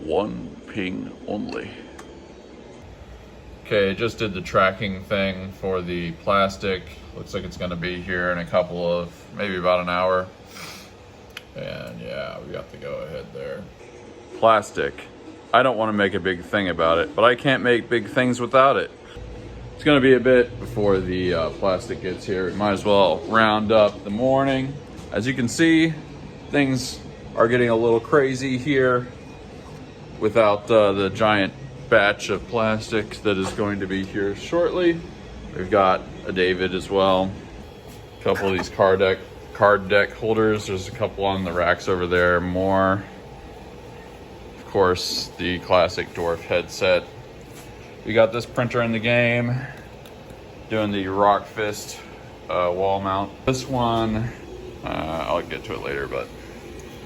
one ping only. Okay, just did the tracking thing for the plastic. Looks like it's gonna be here in a couple of, maybe about an hour. And yeah, we got the go ahead there. Plastic. I don't want to make a big thing about it, but I can't make big things without it. It's gonna be a bit before the plastic gets here. Might as well round up the morning. As you can see, things are getting a little crazy here without the giant batch of plastic that is going to be here shortly. We've got a David as well. A couple of these card deck holders. There's a couple on the racks over there, more. Of course, the classic dwarf headset. We got this printer in the game, doing the rock fist wall mount. This one, I'll get to it later, but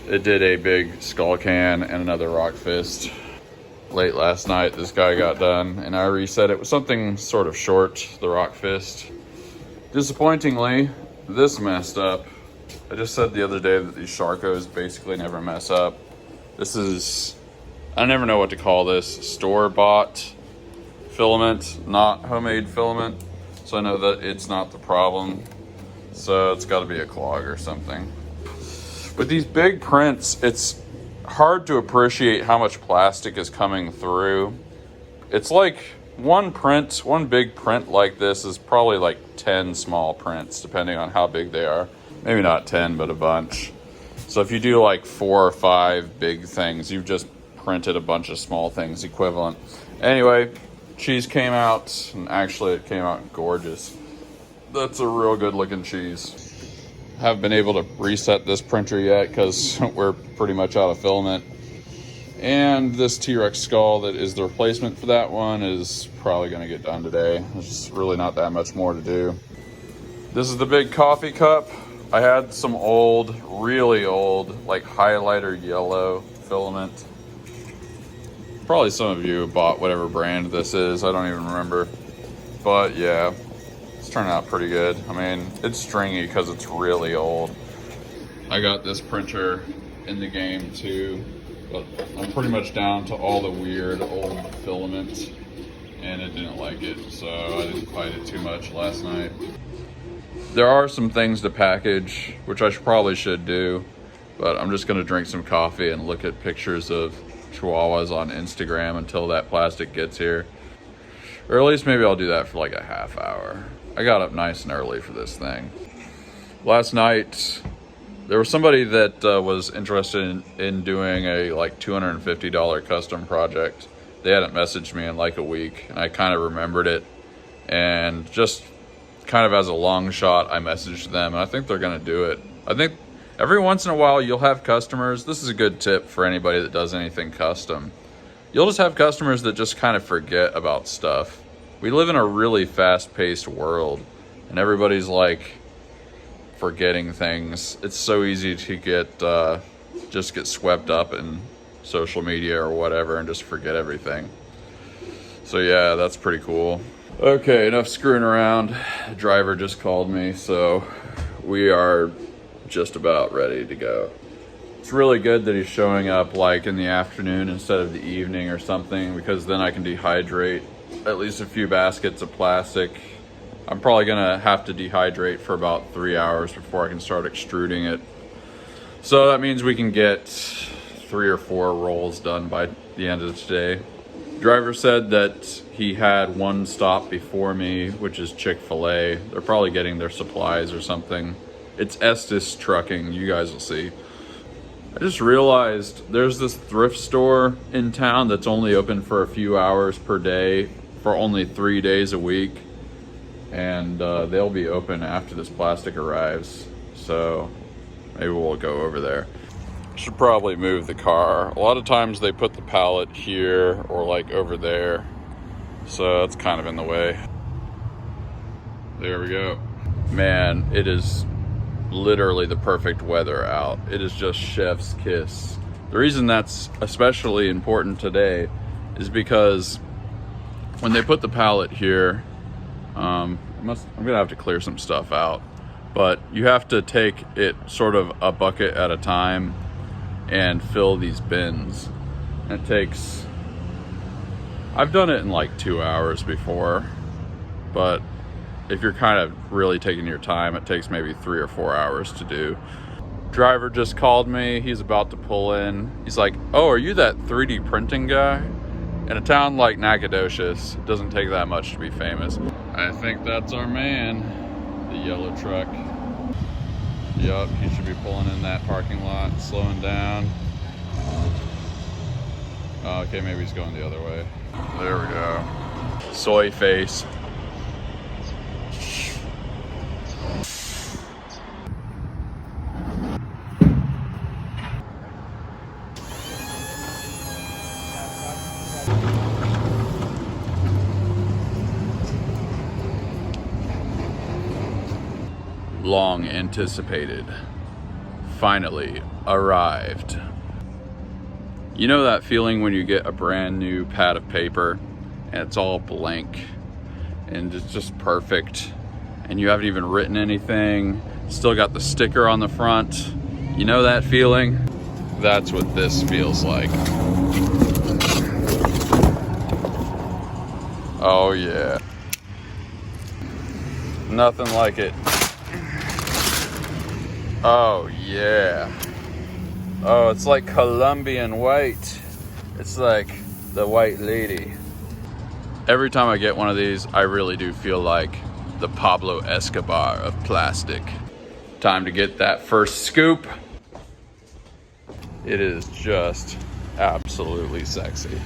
it did a big skull can and another rock fist. Late last night, this guy got done, and I reset it with something sort of short, the rock fist. Disappointingly, this messed up. I just said the other day that these Sharkos basically never mess up. This is, I never know what to call this, store-bought filament, not homemade filament. So I know that it's not the problem. So it's gotta be a clog or something. With these big prints, it's hard to appreciate how much plastic is coming through. It's like one big print like this is probably like 10 small prints, depending on how big they are. Maybe not 10, but a bunch. So if you do like 4 or 5 big things, you've just printed a bunch of small things equivalent. Anyway, cheese came out, and actually it came out gorgeous. That's a real good looking cheese. Haven't been able to reset this printer yet because we're pretty much out of filament. And this T-Rex skull that is the replacement for that one is probably gonna get done today. There's just really not that much more to do. This is the big coffee cup. I had some old, really old, like highlighter yellow filament. Probably some of you bought whatever brand this is, I don't even remember. But yeah, it's turning out pretty good. I mean, it's stringy because it's really old. I got this printer in the game too, but I'm pretty much down to all the weird old filament, and it didn't like it, so I didn't fight it too much last night. There are some things to package, which I probably should do, but I'm just gonna drink some coffee and look at pictures of chihuahuas on Instagram until that plastic gets here. Or at least maybe I'll do that for like a half hour. I got up nice and early for this thing. Last night, there was somebody that was interested in doing a like $250 custom project. They hadn't messaged me in like a week, and I kind of remembered it. And just kind of as a long shot, I messaged them, and I think they're gonna do it. I think every once in a while you'll have customers. This is a good tip for anybody that does anything custom. You'll just have customers that just kind of forget about stuff. We live in a really fast-paced world, and everybody's like forgetting things. It's so easy to just get swept up in social media or whatever and just forget everything. So yeah, that's pretty cool. Okay, enough screwing around. The driver just called me, so we are just about ready to go. It's really good that he's showing up like in the afternoon instead of the evening or something, because then I can dehydrate at least a few baskets of plastic. I'm probably gonna have to dehydrate for about 3 hours before I can start extruding it. So that means we can get 3 or 4 rolls done by the end of today. Driver said that he had one stop before me, which is Chick-fil-A. They're probably getting their supplies or something. It's Estes Trucking, you guys will see. I just realized there's this thrift store in town that's only open for a few hours per day for only 3 days a week. And they'll be open after this plastic arrives. So maybe we'll go over there. Should probably move the car. A lot of times they put the pallet here or like over there. So it's kind of in the way. There we go. Man, it is literally the perfect weather out. It is just chef's kiss. The reason that's especially important today is because when they put the pallet here, I'm gonna have to clear some stuff out, but you have to take it sort of a bucket at a time and fill these bins. It takes, I've done it in like 2 hours before, but if you're kind of really taking your time, it takes maybe 3 or 4 hours to do. Driver just called me. He's about to pull in. He's like, oh, are you that 3D printing guy? In a town like Nacogdoches, it doesn't take that much to be famous. I think that's our man, the yellow truck. Yup, he should be pulling in that parking lot, slowing down. Okay, maybe he's going the other way. There we go. Soy face. Long anticipated, finally arrived. You know that feeling when you get a brand new pad of paper and it's all blank and it's just perfect and you haven't even written anything, still got the sticker on the front? You know that feeling? That's what this feels like. Oh yeah. Nothing like it. Oh yeah. Oh, it's like Colombian white. It's like the white lady. Every time I get one of these, I really do feel like the Pablo Escobar of plastic. Time to get that first scoop. It is just absolutely sexy.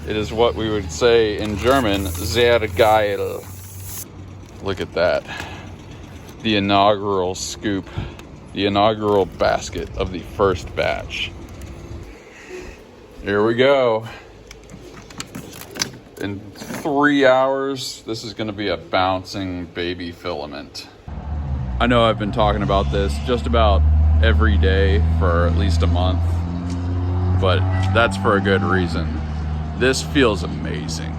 It is what we would say in German, sehr geil. Look at that. The inaugural scoop. The inaugural basket of the first batch. Here we go. In 3 hours, this is gonna be a bouncing baby filament. I know I've been talking about this just about every day for at least a month, but that's for a good reason. This feels amazing.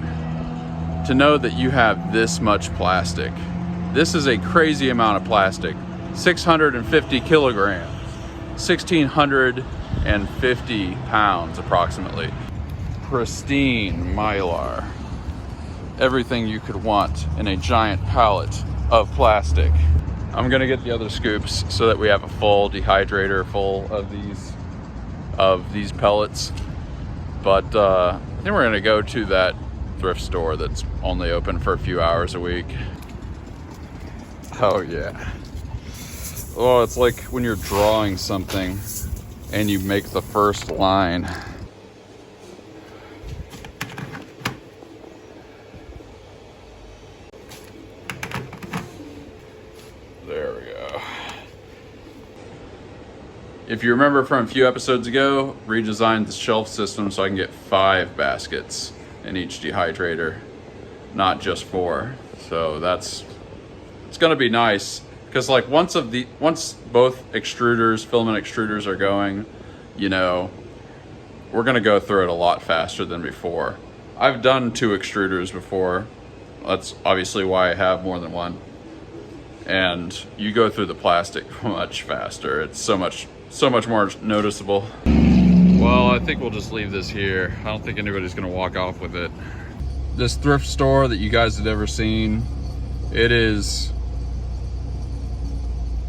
To know that you have this much plastic. This is a crazy amount of plastic. 650 kilograms, 1,650 pounds approximately. Pristine mylar. Everything you could want in a giant pallet of plastic. I'm gonna get the other scoops so that we have a full dehydrator full of these pellets. But I think we're gonna go to that thrift store that's only open for a few hours a week. Oh yeah. Oh, it's like when you're drawing something and you make the first line. There we go. If you remember from a few episodes ago, redesigned the shelf system so I can get 5 baskets in each dehydrator, not just 4. So it's gonna be nice. Because like once both extruders, filament extruders are going, you know, we're gonna go through it a lot faster than before. I've done 2 extruders before. That's obviously why I have more than one. And you go through the plastic much faster. It's so much more noticeable. Well, I think we'll just leave this here. I don't think anybody's gonna walk off with it. This thrift store that you guys have ever seen, it is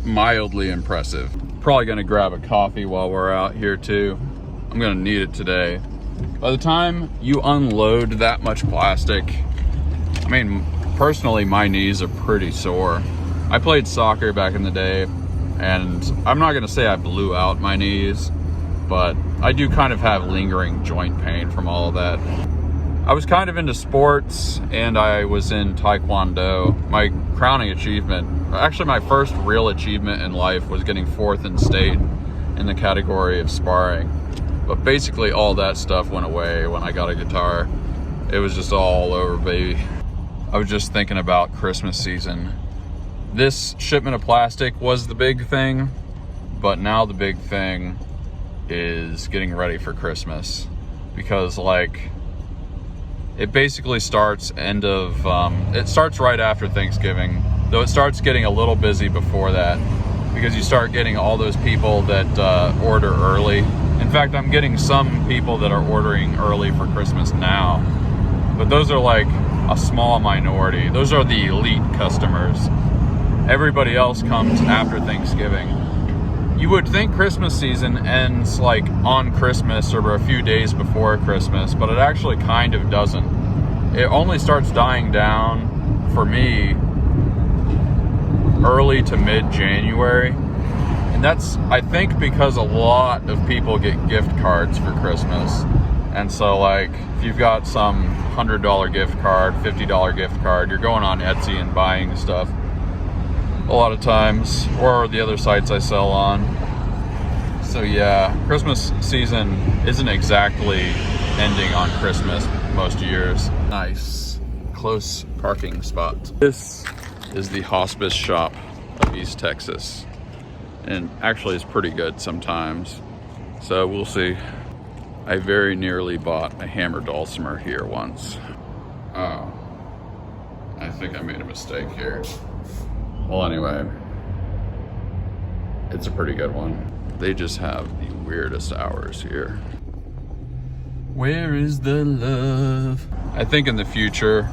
mildly impressive. Probably gonna grab a coffee while we're out here too. I'm gonna need it today. By the time you unload that much plastic, I mean, personally, my knees are pretty sore. I played soccer back in the day, and I'm not gonna say I blew out my knees, but I do kind of have lingering joint pain from all of that. I was kind of into sports, and I was in Taekwondo. My crowning achievement, actually my first real achievement in life, was getting 4th in state in the category of sparring. But basically all that stuff went away when I got a guitar. It was just all over, baby. I was just thinking about Christmas season. This shipment of plastic was the big thing, but now the big thing is getting ready for Christmas. Because like, it basically starts it starts right after Thanksgiving, though it starts getting a little busy before that, because you start getting all those people that order early In fact, I'm getting some people that are ordering early for Christmas now, but those are like a small minority. Those are the elite customers. Everybody else comes after Thanksgiving. You would think Christmas season ends like on Christmas or a few days before Christmas, but it actually kind of doesn't. It only starts dying down for me early to mid-January. And that's, I think, because a lot of people get gift cards for Christmas. And so like, if you've got some $100 gift card, $50 gift card, you're going on Etsy and buying stuff a lot of times, or the other sites I sell on. So yeah, Christmas season isn't exactly ending on Christmas most years. Nice, close parking spot. This is the hospice shop of East Texas. And actually it's pretty good sometimes. So we'll see. I very nearly bought a hammer dulcimer here once. Oh, I think I made a mistake here. Well, anyway, it's a pretty good one. They just have the weirdest hours here. Where is the love? I think in the future,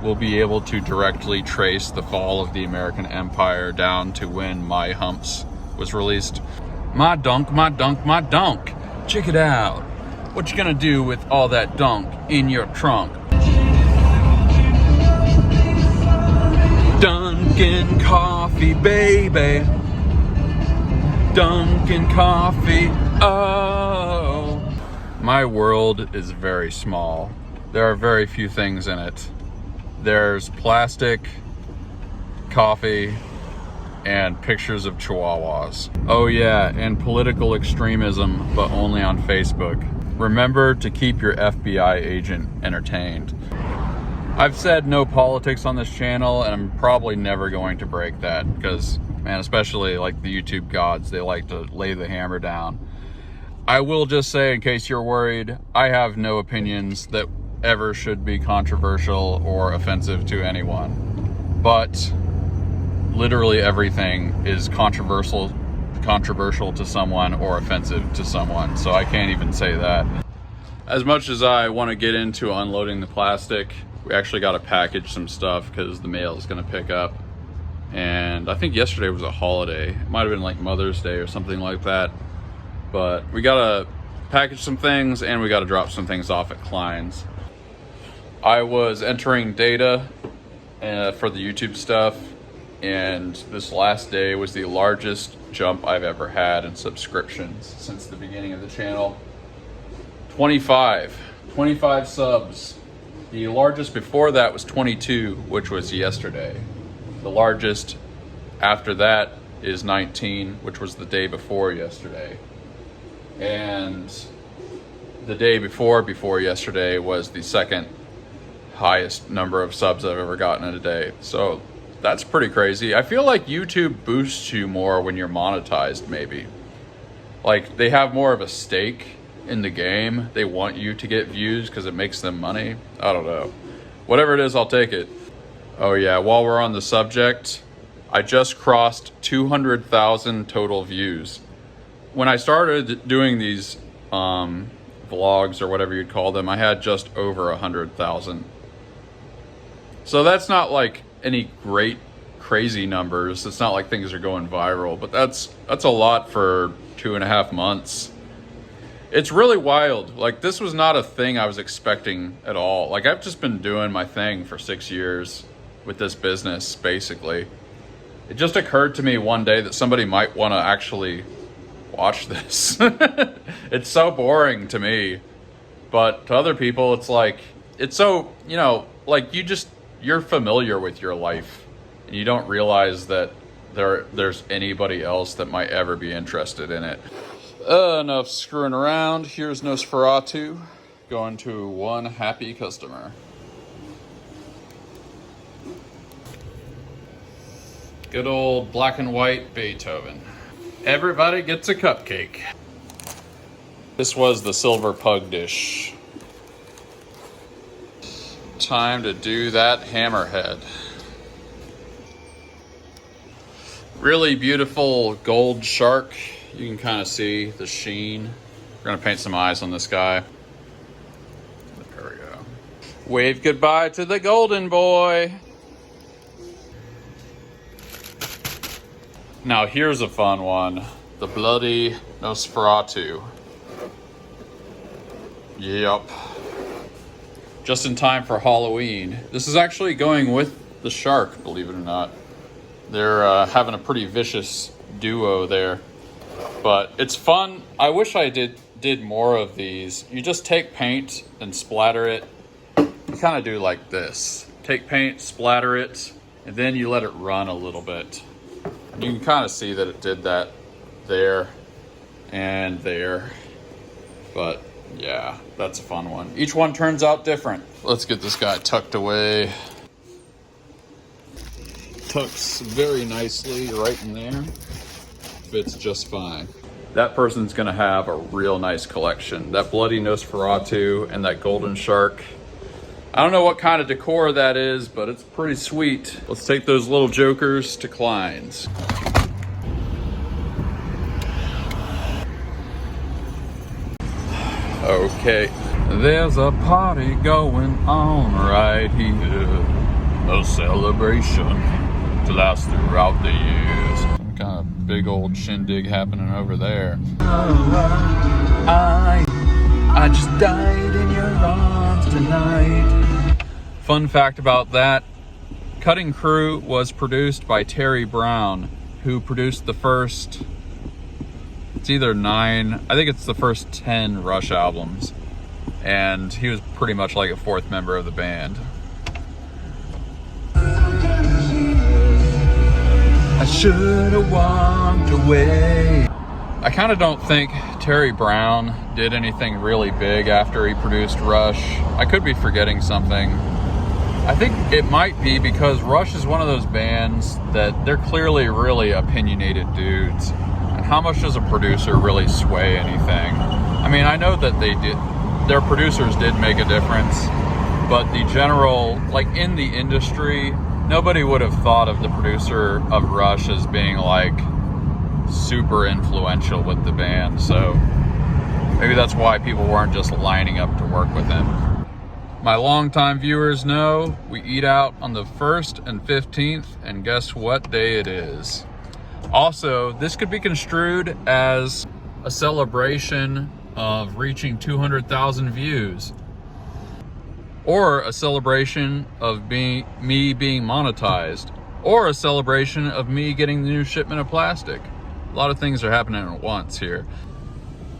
we'll be able to directly trace the fall of the American Empire down to when My Humps was released. My dunk, my dunk, my dunk. Check it out. What you gonna do with all that dunk in your trunk? Dunkin' coffee, baby. Dunkin' coffee, oh. My world is very small. There are very few things in it. There's plastic, coffee, and pictures of chihuahuas. Oh yeah, and political extremism, but only on Facebook. Remember to keep your FBI agent entertained. I've said no politics on this channel, and I'm probably never going to break that because, man, especially like the YouTube gods, they like to lay the hammer down. I will just say, in case you're worried, I have no opinions that ever should be controversial or offensive to anyone. But literally everything is controversial to someone or offensive to someone, so I can't even say that. As much as I want to get into unloading the plastic, we actually got to package some stuff because the mail is going to pick up. And I think yesterday was a holiday. It might have been like Mother's Day or something like that. But we got to package some things and we got to drop some things off at Klein's. I was entering data for the YouTube stuff, and this last day was the largest jump I've ever had in subscriptions since the beginning of the channel. 25 subs. The largest before that was 22, which was yesterday. The largest after that is 19, which was the day before yesterday. And the day before yesterday was the second highest number of subs I've ever gotten in a day. So that's pretty crazy. I feel like YouTube boosts you more when you're monetized, maybe. Like, they have more of a stake in the game. They want you to get views because it makes them money. I don't know. Whatever it is, I'll take it. Oh yeah, while we're on the subject, I just crossed 200,000 total views. When I started doing these vlogs or whatever you'd call them, I had just over 100,000. So that's not like any great crazy numbers. It's not like things are going viral, but that's a lot for 2.5 months. It's really wild. Like, this was not a thing I was expecting at all. Like, I've just been doing my thing for 6 years with this business, basically. It just occurred to me one day that somebody might want to actually watch this. It's so boring to me, but to other people, it's like, it's so, you know, like you're familiar with your life and you don't realize that there's anybody else that might ever be interested in it. Enough screwing around. Here's Nosferatu going to one happy customer. Good old black and white Beethoven. Everybody gets a cupcake. This was the silver pug dish. Time to do that hammerhead. Really beautiful gold shark. You can kind of see the sheen We're gonna paint some eyes on this guy. There we go. Wave goodbye to the golden boy. Now here's a fun one. The bloody Nosferatu. Yep. Just in time for Halloween. This is actually going with the shark, believe it or not. They're having a pretty vicious duo there. But it's fun. I wish I did more of these. You just take paint and splatter it. You kind of do like this. Take paint, splatter it, and then you let it run a little bit. And you can kind of see that it did that there and there. But yeah, that's a fun one. Each one turns out different. Let's get this guy tucked away. Tucks very nicely right in there. Fits just fine. That person's gonna have a real nice collection. That bloody Nosferatu and that golden shark. I don't know what kind of decor that is, but it's pretty sweet. Let's take those little jokers to Klein's. Okay, there's a party going on right here. A celebration to last throughout the years. Some kind of big old shindig happening over there. I just died in your arms tonight. Fun fact about that, Cutting Crew was produced by Terry Brown, who produced the first, it's either 9, I think it's the first 10 Rush albums. And he was pretty much like a fourth member of the band. I should have walked away. I kind of don't think Terry Brown did anything really big after he produced Rush. I could be forgetting something. I think it might be because Rush is one of those bands that they're clearly really opinionated dudes. And how much does a producer really sway anything? I mean, I know that their producers did make a difference, but the general, like in the industry, nobody would have thought of the producer of Rush as being like super influential with the band. So maybe that's why people weren't just lining up to work with him. My longtime viewers know we eat out on the 1st and 15th, and guess what day it is? Also, this could be construed as a celebration of reaching 200,000 views, or a celebration of me being monetized, or a celebration of me getting the new shipment of plastic. A lot of things are happening at once here.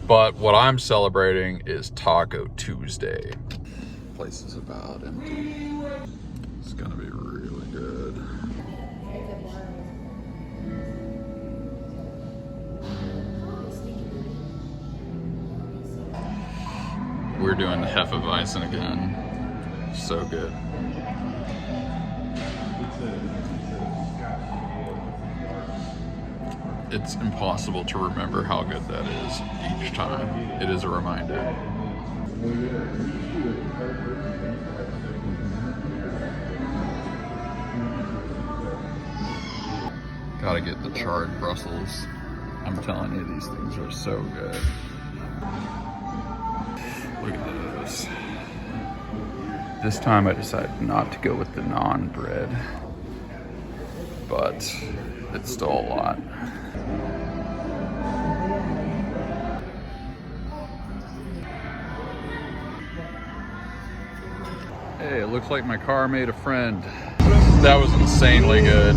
But what I'm celebrating is Taco Tuesday. Place is about empty. It's gonna be really good. We're doing the Hefeweizen again. So good. It's impossible to remember how good that is each time. It is a reminder. Gotta get the charred Brussels. I'm telling you, these things are so good. Look at those. This time I decided not to go with the naan bread, but it's still a lot. Hey, it looks like my car made a friend. That was insanely good.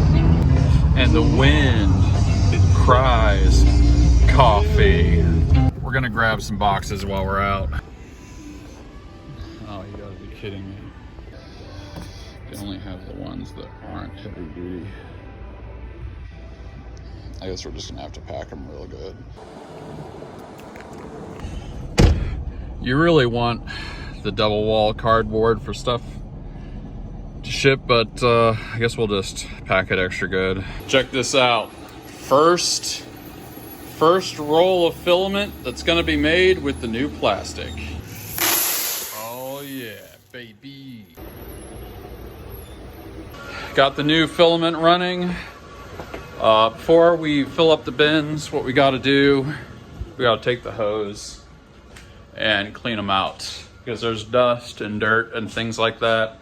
And the wind, it cries, coffee. We're gonna grab some boxes while we're out. Oh, you gotta be kidding me. They only have the ones that aren't heavy duty. I guess we're just gonna have to pack them real good. You really want the double wall cardboard for stuff to ship, but I guess we'll just pack it extra good. Check this out. First roll of filament that's gonna be made with the new plastic. Oh yeah, baby. Got the new filament running. Before we fill up the bins, what we gotta do, we gotta take the hose and clean them out, because there's dust and dirt and things like that.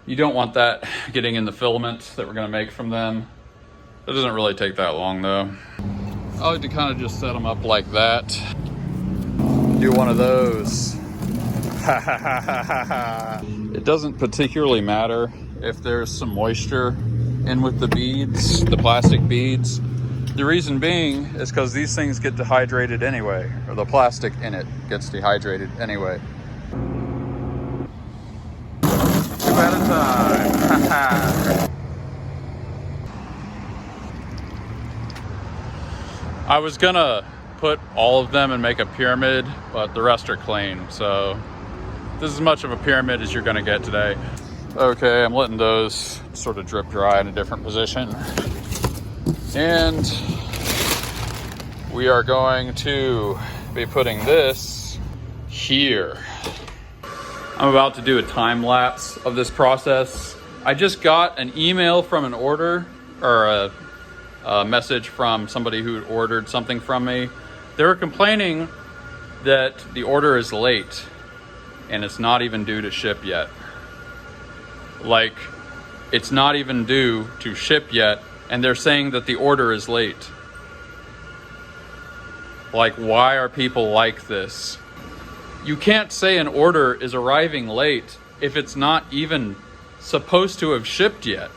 You don't want that getting in the filament that we're gonna make from them. It doesn't really take that long though. I like to kind of just set them up like that. Do one of those. It doesn't particularly matter if there's some moisture in with the beads, the plastic beads. The reason being is because these things get dehydrated anyway, or the plastic in it gets dehydrated anyway. Two at a time. I was gonna put all of them and make a pyramid, but the rest are clean, so this is as much of a pyramid as you're gonna get today. Okay, I'm letting those sort of drip dry in a different position. And we are going to be putting this here. I'm about to do a time lapse of this process. I just got an email from an order, or a message from somebody who had ordered something from me. They were complaining that the order is late and it's not even due to ship yet. Like, it's not even due to ship yet, and they're saying that the order is late. Like, why are people like this? You can't say an order is arriving late if it's not even supposed to have shipped yet.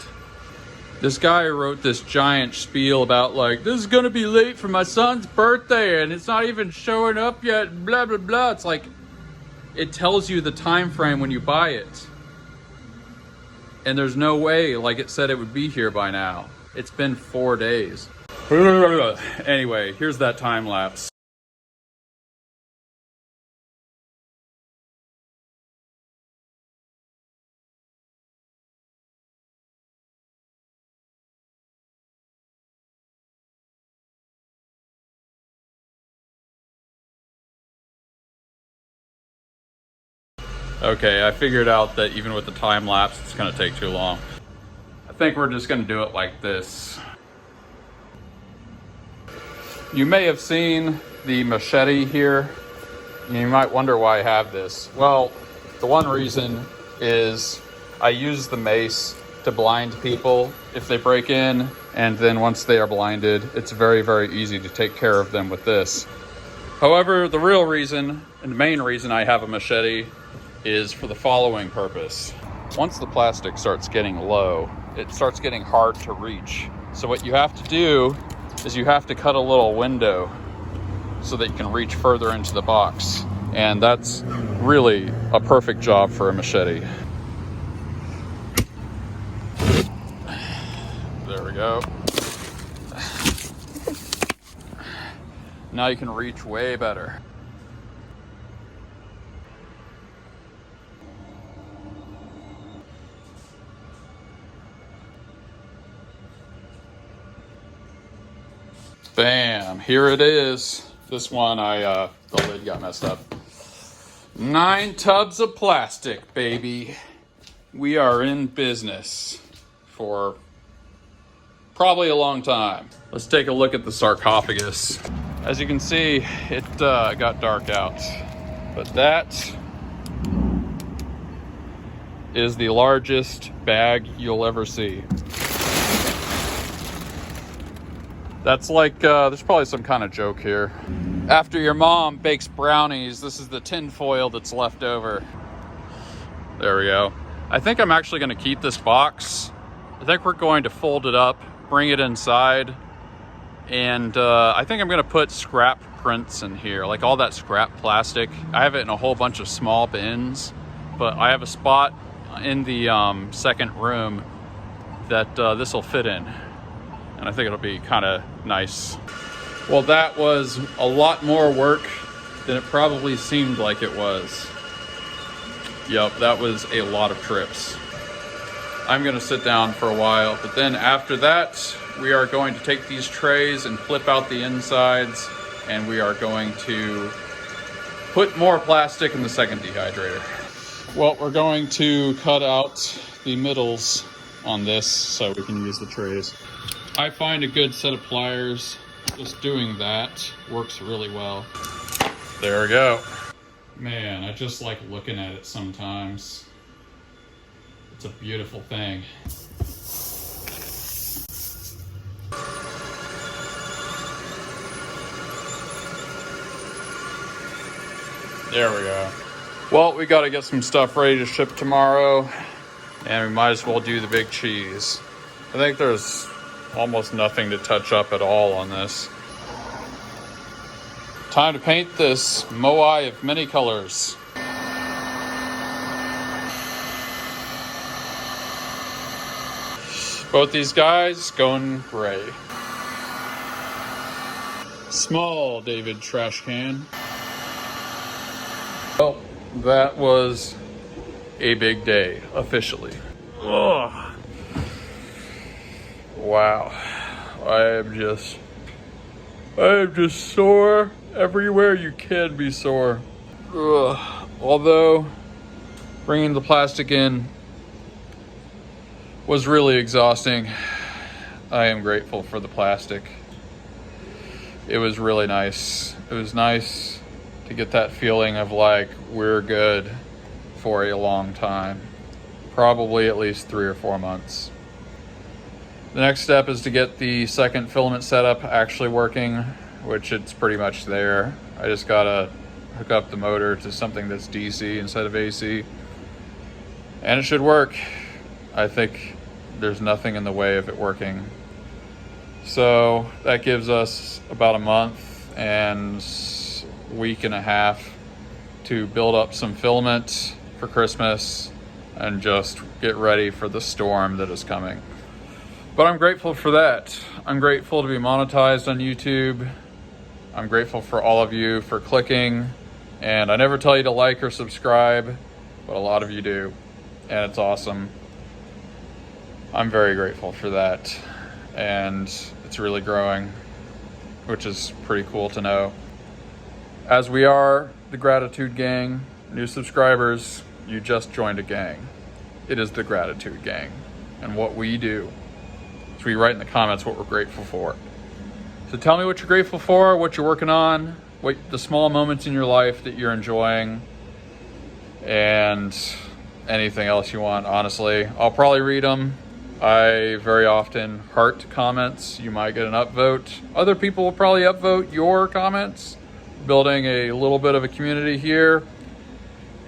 This guy wrote this giant spiel about, like, this is gonna be late for my son's birthday and it's not even showing up yet, blah, blah, blah. It's like, it tells you the time frame when you buy it. And there's no way, like it said, it would be here by now. It's been 4 days. Anyway, here's that time lapse. Okay, I figured out that even with the time lapse, it's gonna take too long. I think we're just gonna do it like this. You may have seen the machete here. You might wonder why I have this. Well, the one reason is I use the mace to blind people if they break in, and then once they are blinded, it's very, very easy to take care of them with this. However, the real reason, and the main reason I have a machete, is for the following purpose. Once the plastic starts getting low, it starts getting hard to reach. So what you have to do is you have to cut a little window so that you can reach further into the box. And that's really a perfect job for a machete. There we go. Now you can reach way better. Bam, here it is. This one, the lid got messed up. 9 tubs of plastic, baby. We are in business for probably a long time. Let's take a look at the sarcophagus. As you can see, it got dark out, but that is the largest bag you'll ever see. That's like, there's probably some kind of joke here. After your mom bakes brownies, this is the tin foil that's left over. There we go. I think I'm actually gonna keep this box. I think we're going to fold it up, bring it inside, and I think I'm gonna put scrap prints in here, like all that scrap plastic. I have it in a whole bunch of small bins, but I have a spot in the second room that this will fit in. And I think it'll be kind of nice. Well, that was a lot more work than it probably seemed like it was. Yep, that was a lot of trips. I'm gonna sit down for a while, but then after that, we are going to take these trays and flip out the insides, and we are going to put more plastic in the second dehydrator. Well, we're going to cut out the middles on this so we can use the trays. I find a good set of pliers, just doing that works really well. There we go. Man, I just like looking at it sometimes. It's a beautiful thing. There we go. Well, we got to get some stuff ready to ship tomorrow, and we might as well do the big cheese. I think there's almost nothing to touch up at all on this. Time to paint this Moai of many colors. Both these guys going gray. Small David trash can. Well, that was a big day, officially. Ugh. Wow. I am just sore everywhere you can be sore. Ugh. Although bringing the plastic in was really exhausting, I am grateful for the plastic. It was really nice. It was nice to get that feeling of like we're good for a long time, probably at least 3 or 4 months. The next step is to get the second filament setup actually working, which it's pretty much there. I just gotta hook up the motor to something that's DC instead of AC, and it should work. I think there's nothing in the way of it working. So that gives us about a month and week and a half to build up some filament for Christmas and just get ready for the storm that is coming. But I'm grateful for that. I'm grateful to be monetized on YouTube. I'm grateful for all of you for clicking. And I never tell you to like or subscribe, but a lot of you do. And it's awesome. I'm very grateful for that. And it's really growing, which is pretty cool to know. As we are the Gratitude Gang, new subscribers, you just joined a gang. It is the Gratitude Gang. And what we do is we write in the comments what we're grateful for. So tell me what you're grateful for, what you're working on, what the small moments in your life that you're enjoying, and anything else you want, honestly. I'll probably read them. I very often heart comments. You might get an upvote. Other people will probably upvote your comments. Building a little bit of a community here,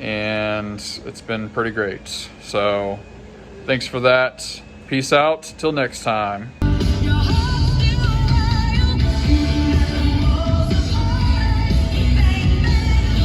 and it's been pretty great. So thanks for that. Peace out till next time.